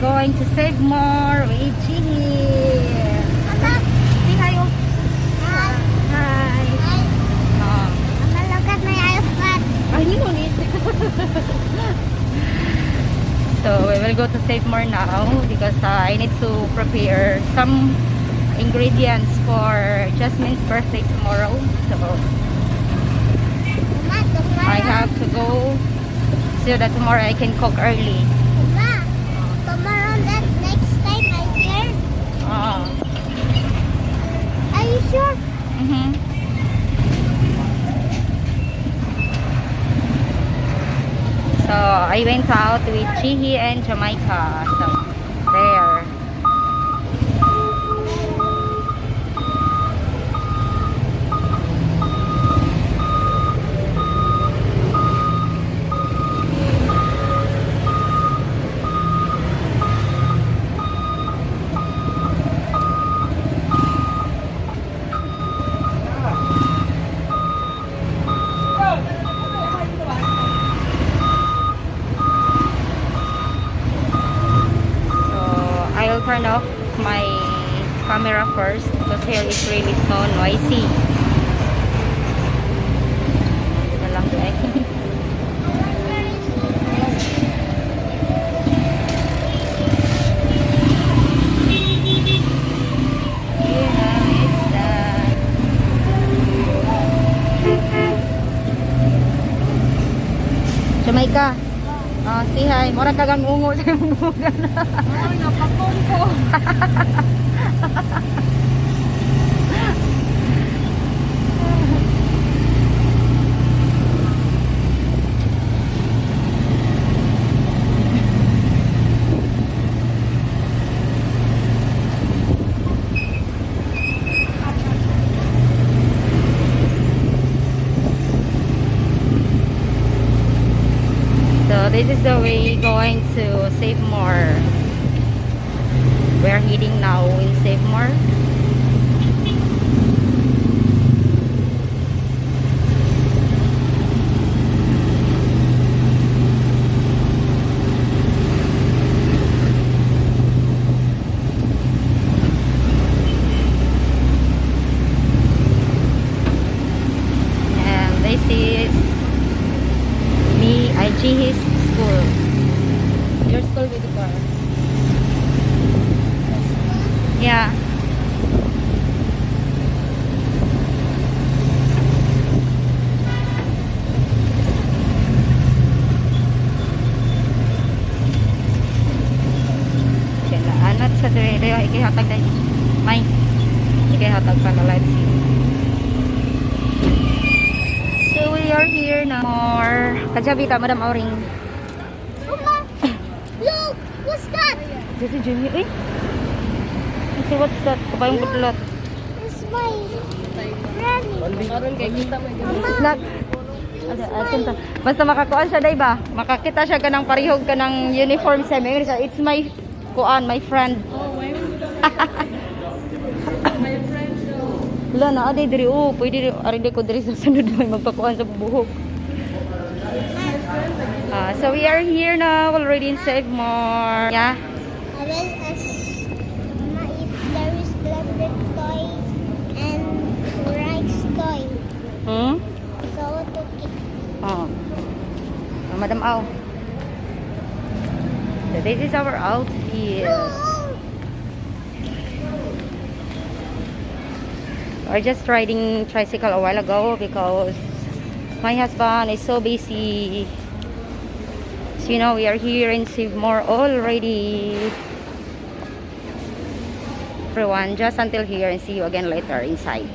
going to save more with Chini. Say hi. Oh. Hi. Oh. Look at my iPad. You don't need. So we will go to Save More now because I need to prepare some ingredients for Jasmine's birthday tomorrow. So I have to go so that tomorrow I can cook early. Tomorrow, that next time I here. Are you sure? So I went out with Chihi and Jamaica. So there. I'll turn off my camera first because here is really so noisy. Ito lang guys. Jamaica. Say hi. Murag kagang ungo sa imong bugan. Ay, napakong ko. So this is the way going to Save More. We're heading now in Save More. And this is Chihi's school. Your school with the car. Yeah. Anat sa dire ikihatag dai. May ikihatag pa ka let's see. So we are here now. More. Kajabi ta, Madam Auring. Mama, look, what's that? This is Jimmy. Eh? So what's that? Kabayong butlot. It's my granny. Nak. Basta makakuan siya day ba? Makakita siya kanang parihog kanang uniform sa mga siya. It's my kuan, my friend. Oh, my friend. Wala na aday diri pwede ari ko diri sa sunod may magpakuan sa buhok. So we are here now already in Save More. Yeah. I will ask Mama if there is blended toy and rice toy. So to keep. Oh. Madam Au. So this is our outfit. We're just riding tricycle a while ago because my husband is so busy. So you know we are here in Save More already. Everyone, just until here and see you again later inside.